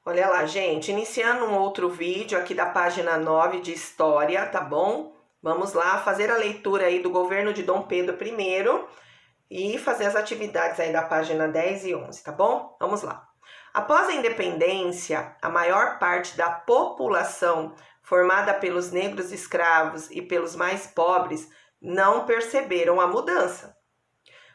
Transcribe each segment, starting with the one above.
Olha lá, gente, iniciando um outro vídeo aqui da página 9 de História, tá bom? Vamos lá fazer a leitura aí do governo de Dom Pedro I e fazer as atividades aí da página 10 e 11, tá bom? Vamos lá. Após a independência, a maior parte da população formada pelos negros escravos e pelos mais pobres não perceberam a mudança.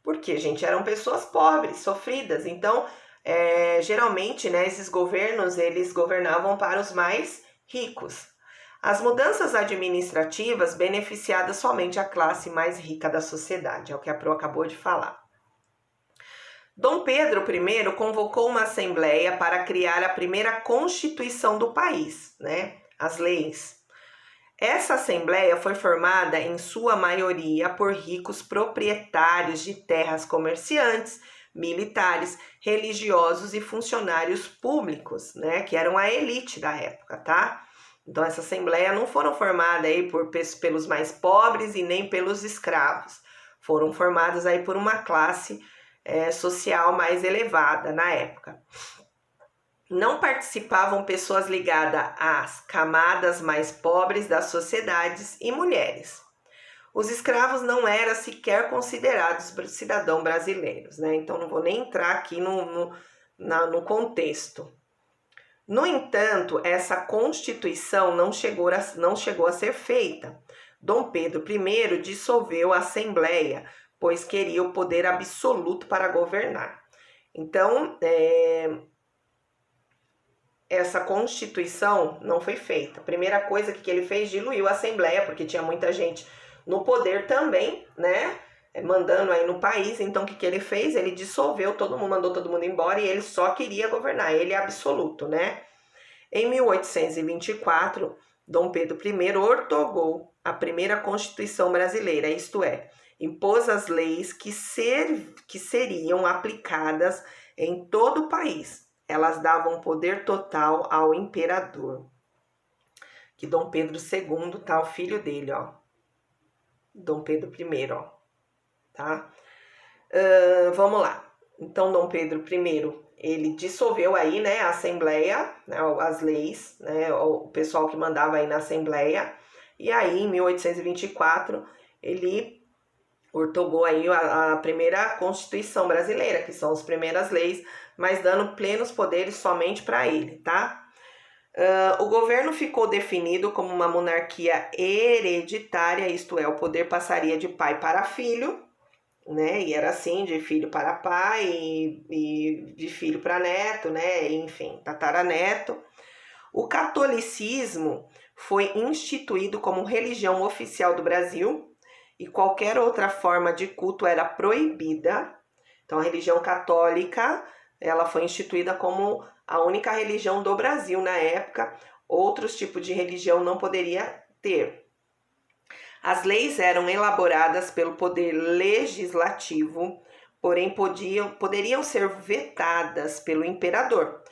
Porque, gente, eram pessoas pobres, sofridas, então geralmente, né, esses governos, eles governavam para os mais ricos. As mudanças administrativas beneficiadas somente a classe mais rica da sociedade, é o que a Pro acabou de falar. Dom Pedro I convocou uma assembleia para criar a primeira constituição do país, né, as leis. Essa assembleia foi formada em sua maioria por ricos proprietários de terras, comerciantes, militares, religiosos e funcionários públicos, né, que eram a elite da época, tá? Então essa assembleia não foram formada aí pelos mais pobres e nem pelos escravos. Foram formadas aí por uma classe social mais elevada na época. Não participavam pessoas ligadas às camadas mais pobres das sociedades e mulheres. Os escravos não eram sequer considerados cidadãos brasileiros, né? Então não vou nem entrar aqui no contexto. No entanto, essa constituição não chegou a ser feita. Dom Pedro I dissolveu a Assembleia, pois queria o poder absoluto para governar. Então, essa constituição não foi feita. A primeira coisa que ele fez, diluiu a Assembleia, porque tinha muita gente no poder também, né? Mandando aí no país. Então, o que ele fez? Ele dissolveu todo mundo, mandou todo mundo embora e ele só queria governar, ele é absoluto, né? Em 1824, Dom Pedro I ortogou a primeira Constituição brasileira, isto é, impôs as leis que seriam aplicadas em todo o país. Elas davam poder total ao imperador. Que Dom Pedro II tá o filho dele, ó. Dom Pedro I, ó. Tá? Vamos lá. Então, Dom Pedro I, ele dissolveu aí, né, a Assembleia, né, as leis, né, o pessoal que mandava aí na Assembleia. E aí, em 1824, ele ortogou aí a primeira Constituição brasileira, que são as primeiras leis, mas dando plenos poderes somente para ele, tá? O governo ficou definido como uma monarquia hereditária, isto é, o poder passaria de pai para filho, né? E era assim, de filho para pai e de filho para neto, né? Enfim, tataraneto. O catolicismo foi instituído como religião oficial do Brasil e qualquer outra forma de culto era proibida. Então, a religião católica, ela foi instituída como a única religião do Brasil na época. Outros tipos de religião não poderia ter. As leis eram elaboradas pelo poder legislativo, porém poderiam ser vetadas pelo imperador.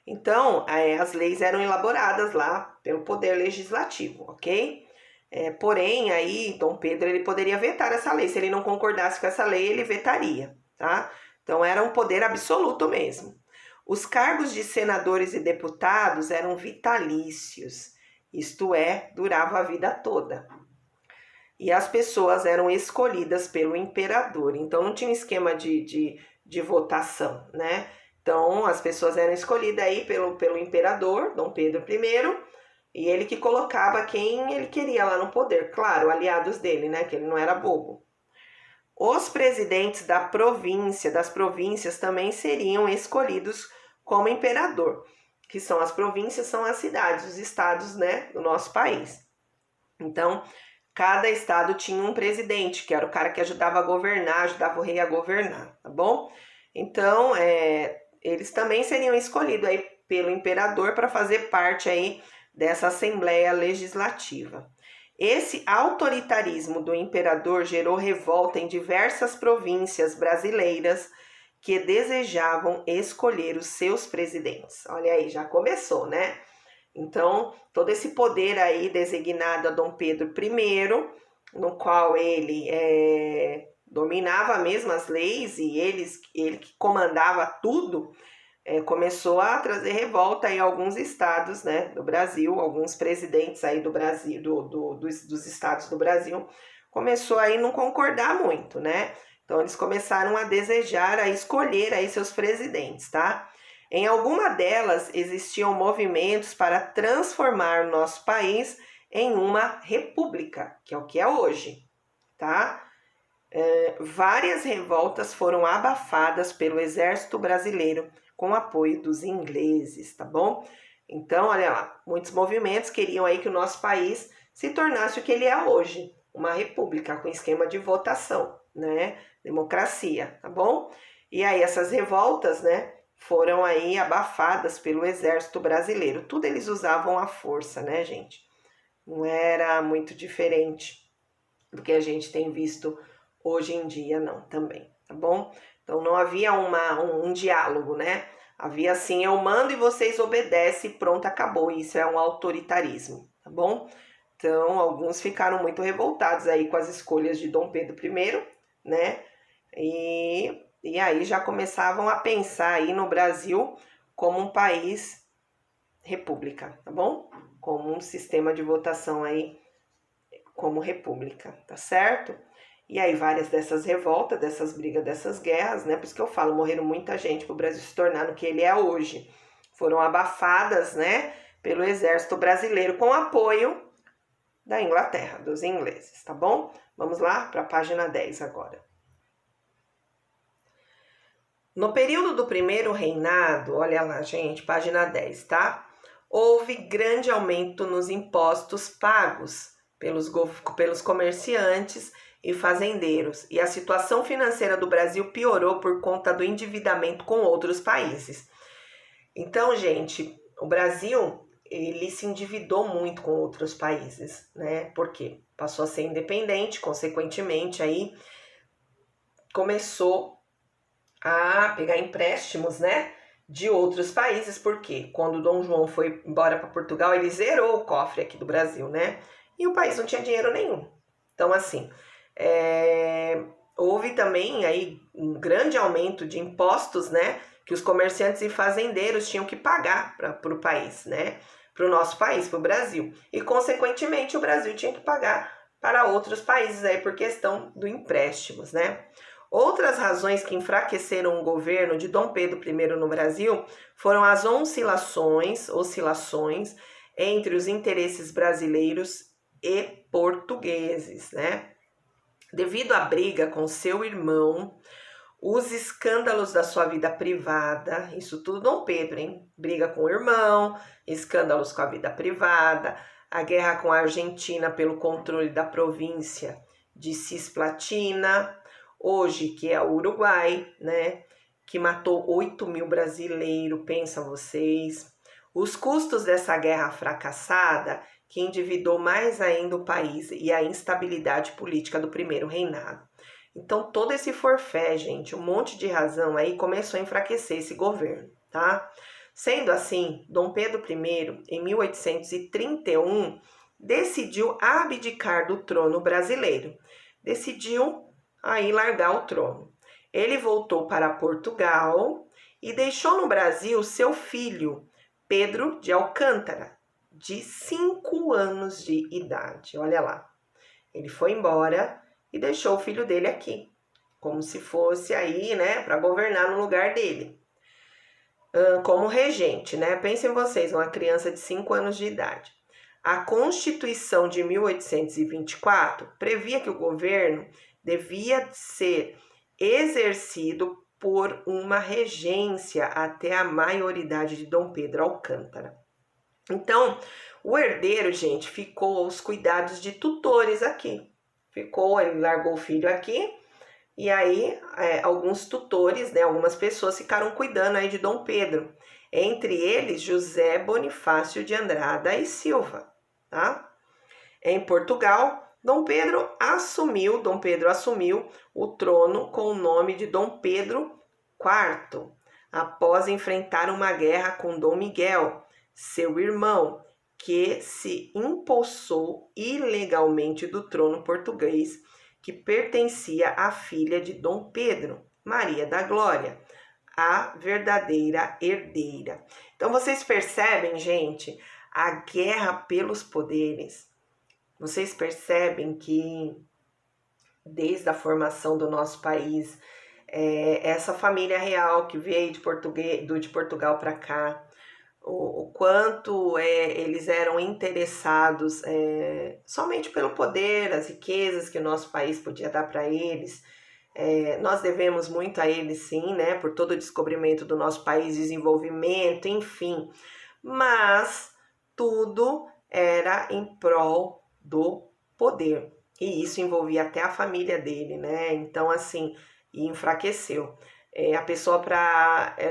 Então, as leis eram elaboradas lá pelo poder legislativo, ok? Porém, aí, Dom Pedro, ele poderia vetar essa lei. Se ele não concordasse com essa lei, ele vetaria, tá? Então, era um poder absoluto mesmo. Os cargos de senadores e deputados eram vitalícios, isto é, durava a vida toda. E as pessoas eram escolhidas pelo imperador, então não tinha esquema de votação, né? Então, as pessoas eram escolhidas aí pelo imperador, Dom Pedro I, e ele que colocava quem ele queria lá no poder. Claro, aliados dele, né? Que ele não era bobo. Os presidentes das províncias também seriam escolhidos como imperador, que são as províncias, são as cidades, os estados, né, do nosso país. Então, cada estado tinha um presidente, que era o cara que ajudava a governar, ajudava o rei a governar, tá bom? Então, eles também seriam escolhidos aí pelo imperador para fazer parte aí dessa Assembleia Legislativa. Esse autoritarismo do imperador gerou revolta em diversas províncias brasileiras que desejavam escolher os seus presidentes. Olha aí, já começou, né? Então, todo esse poder aí designado a Dom Pedro I, no qual ele dominava mesmo as leis e ele que comandava tudo, começou a trazer revolta em alguns estados, né, do Brasil, alguns presidentes aí do Brasil, dos estados do Brasil, começou aí não concordar muito, né? Então eles começaram a desejar, a escolher aí seus presidentes, tá? Em alguma delas existiam movimentos para transformar o nosso país em uma república, que é o que é hoje, tá? Várias revoltas foram abafadas pelo exército brasileiro com apoio dos ingleses, tá bom? Então, olha lá, muitos movimentos queriam aí que o nosso país se tornasse o que ele é hoje, uma república com esquema de votação, né? Democracia, tá bom? E aí essas revoltas, né, foram aí abafadas pelo exército brasileiro. Tudo eles usavam a força, né, gente? Não era muito diferente do que a gente tem visto hoje em dia, não, também, tá bom? Então não havia um diálogo, né? Havia assim, eu mando e vocês obedecem, pronto, acabou. Isso é um autoritarismo, tá bom? Então alguns ficaram muito revoltados aí com as escolhas de Dom Pedro I, né? E aí já começavam a pensar aí no Brasil como um país república, tá bom? Como um sistema de votação aí como república, tá certo? E aí várias dessas revoltas, dessas brigas, dessas guerras, né? Por isso que eu falo, morreram muita gente para o Brasil se tornar no que ele é hoje. Foram abafadas, né, pelo exército brasileiro com apoio da Inglaterra, dos ingleses, tá bom? Vamos lá para a página 10 agora. No período do primeiro reinado, olha lá, gente, página 10, tá? Houve grande aumento nos impostos pagos pelos comerciantes e fazendeiros, e a situação financeira do Brasil piorou por conta do endividamento com outros países. Então, gente, o Brasil, ele se endividou muito com outros países, né? Por quê? Passou a ser independente, consequentemente, aí começou a pegar empréstimos, né, de outros países, porque quando Dom João foi embora para Portugal, ele zerou o cofre aqui do Brasil, né? E o país não tinha dinheiro nenhum. Então, assim, houve também aí um grande aumento de impostos, né, que os comerciantes e fazendeiros tinham que pagar para o país, né, para o nosso país, para o Brasil. E, consequentemente, o Brasil tinha que pagar para outros países aí por questão do empréstimos, né? Outras razões que enfraqueceram o governo de Dom Pedro I no Brasil foram as oscilações entre os interesses brasileiros e portugueses, né? Devido à briga com seu irmão, os escândalos da sua vida privada, isso tudo Dom Pedro, hein? Briga com o irmão, escândalos com a vida privada, a guerra com a Argentina pelo controle da província de Cisplatina, hoje que é o Uruguai, né? Que matou 8.000 brasileiros, pensam vocês. Os custos dessa guerra fracassada que endividou mais ainda o país e a instabilidade política do primeiro reinado. Então, todo esse forfé, gente, um monte de razão aí começou a enfraquecer esse governo, tá? Sendo assim, Dom Pedro I, em 1831, decidiu abdicar do trono brasileiro. Decidiu aí largar o trono. Ele voltou para Portugal e deixou no Brasil seu filho, Pedro de Alcântara, de 5 anos de idade. Olha lá. Ele foi embora e deixou o filho dele aqui, como se fosse aí, né, para governar no lugar dele, como regente, né? Pensem vocês, uma criança de 5 anos de idade. A Constituição de 1824 previa que o governo devia ser exercido por uma regência até a maioridade de Dom Pedro Alcântara. Então, o herdeiro, gente, ficou aos cuidados de tutores aqui. Ele largou o filho aqui, e aí alguns tutores, né, algumas pessoas ficaram cuidando aí de Dom Pedro. Entre eles, José Bonifácio de Andrada e Silva, tá? Em Portugal, Dom Pedro assumiu o trono com o nome de Dom Pedro IV, após enfrentar uma guerra com Dom Miguel, seu irmão, que se impulsou ilegalmente do trono português, que pertencia à filha de Dom Pedro, Maria da Glória, a verdadeira herdeira. Então vocês percebem, gente, a guerra pelos poderes. Vocês percebem que desde a formação do nosso país, essa família real que veio de Portugal para cá, o quanto eles eram interessados somente pelo poder, as riquezas que o nosso país podia dar para eles. Nós devemos muito a eles, sim, né, por todo o descobrimento do nosso país, desenvolvimento, enfim, mas tudo era em prol do poder, e isso envolvia até a família dele, né, então assim, enfraqueceu. A pessoa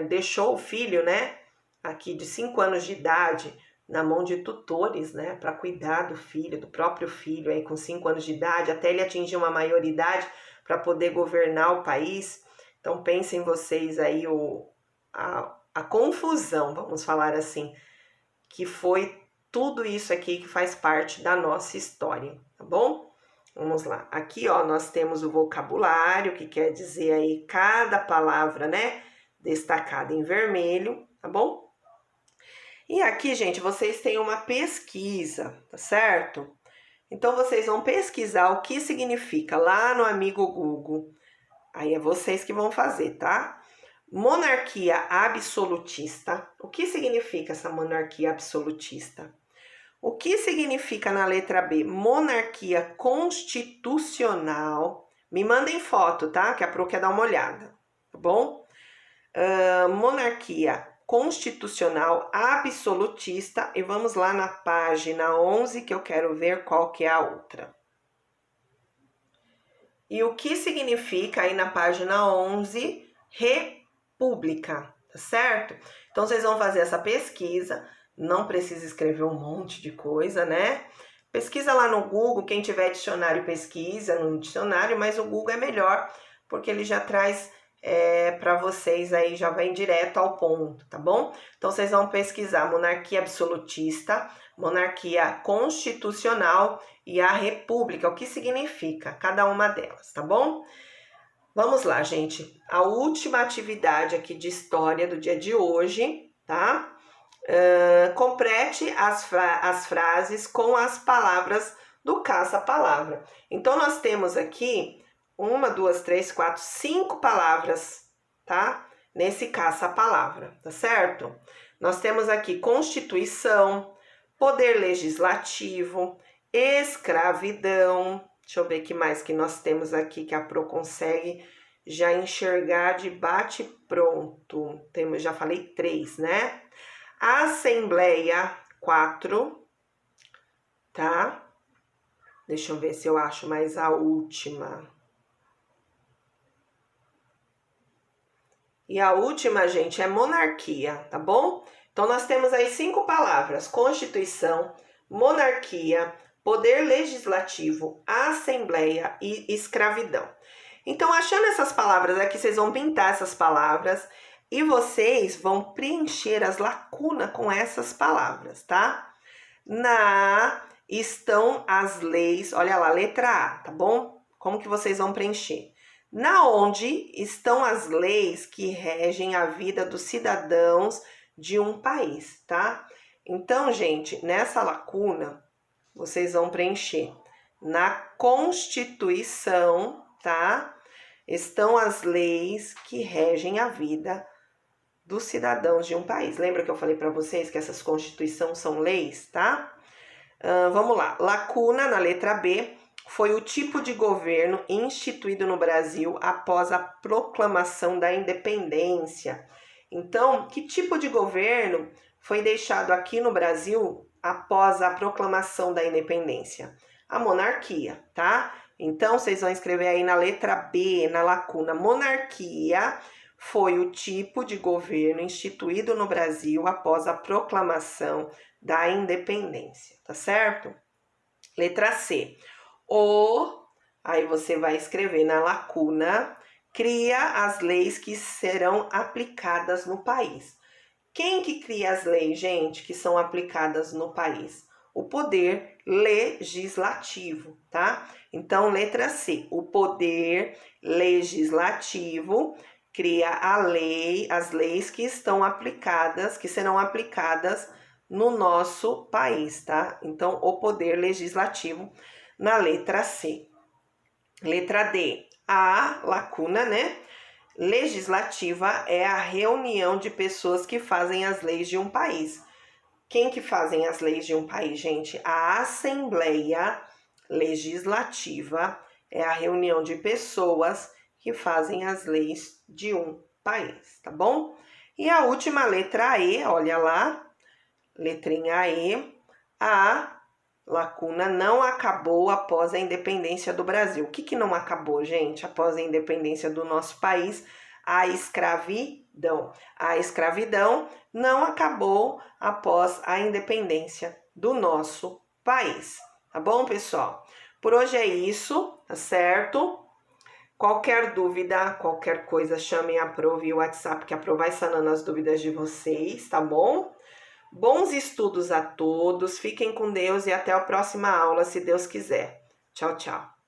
deixou o filho, né, aqui de 5 anos de idade, na mão de tutores, né, para cuidar do filho, do próprio filho, aí com 5 anos de idade, até ele atingir uma maioridade, para poder governar o país. Então pensem vocês aí a confusão, vamos falar assim, que foi tudo isso aqui que faz parte da nossa história, tá bom? Vamos lá. Aqui, ó, nós temos o vocabulário, que quer dizer aí cada palavra, né, destacada em vermelho, tá bom? E aqui, gente, vocês têm uma pesquisa, tá certo? Então, vocês vão pesquisar o que significa lá no Amigo Google. Aí é vocês que vão fazer, tá? Monarquia absolutista. O que significa essa monarquia absolutista? O que significa na letra B? Monarquia constitucional. Me mandem foto, tá? Que a Pro quer dar uma olhada, tá bom? Monarquia constitucional absolutista, e vamos lá na página 11 que eu quero ver qual que é a outra. E o que significa aí na página 11? República, tá certo? Então vocês vão fazer essa pesquisa, não precisa escrever um monte de coisa, né? Pesquisa lá no Google, quem tiver dicionário pesquisa no dicionário, mas o Google é melhor porque ele já traz para vocês aí, já vem direto ao ponto, tá bom? Então vocês vão pesquisar monarquia absolutista, monarquia constitucional e a república, o que significa cada uma delas, tá bom? Vamos lá, gente. A última atividade aqui de história do dia de hoje, tá? Complete as frases com as palavras do caça-palavra. Então nós temos aqui 1, 2, 3, 4, 5 palavras, tá? Nesse caça-palavra, tá certo? Nós temos aqui Constituição, Poder Legislativo, Escravidão. Deixa eu ver o que mais que nós temos aqui que a Pro consegue já enxergar de bate-pronto. Já falei 3, né? Assembleia, 4, tá? Deixa eu ver se eu acho mais a última. E a última, gente, é monarquia, tá bom? Então, nós temos aí 5 palavras: Constituição, monarquia, poder legislativo, assembleia e escravidão. Então, achando essas palavras aqui, vocês vão pintar essas palavras e vocês vão preencher as lacunas com essas palavras, tá? Estão as leis, olha lá, letra A, tá bom? Como que vocês vão preencher? Na onde estão as leis que regem a vida dos cidadãos de um país, tá? Então, gente, nessa lacuna, vocês vão preencher. Na Constituição, tá? Estão as leis que regem a vida dos cidadãos de um país. Lembra que eu falei para vocês que essas constituições são leis, tá? Vamos lá. Lacuna, na letra B, foi o tipo de governo instituído no Brasil após a proclamação da independência. Então, que tipo de governo foi deixado aqui no Brasil após a proclamação da independência? A monarquia, tá? Então, vocês vão escrever aí na letra B, na lacuna, monarquia foi o tipo de governo instituído no Brasil após a proclamação da independência, tá certo? Letra C. Aí você vai escrever na lacuna, cria as leis que serão aplicadas no país. Quem que cria as leis, gente, que são aplicadas no país? O poder legislativo, tá? Então, letra C, o poder legislativo cria a lei, as leis que estão aplicadas, que serão aplicadas no nosso país, tá? Então, o poder legislativo na letra C. Letra D, a lacuna, né? Legislativa é a reunião de pessoas que fazem as leis de um país. Quem que fazem as leis de um país, gente? A Assembleia Legislativa é a reunião de pessoas que fazem as leis de um país, tá bom? E a última letra E, olha lá, letrinha E, a lacuna não acabou após a independência do Brasil. O que não acabou, gente? Após a independência do nosso país, a escravidão. A escravidão não acabou após a independência do nosso país. Tá bom, pessoal? Por hoje é isso, tá certo? Qualquer dúvida, qualquer coisa, chamem a Pro via WhatsApp, que a Pro vai sanando as dúvidas de vocês, tá bom? Bons estudos a todos, fiquem com Deus e até a próxima aula, se Deus quiser. Tchau, tchau.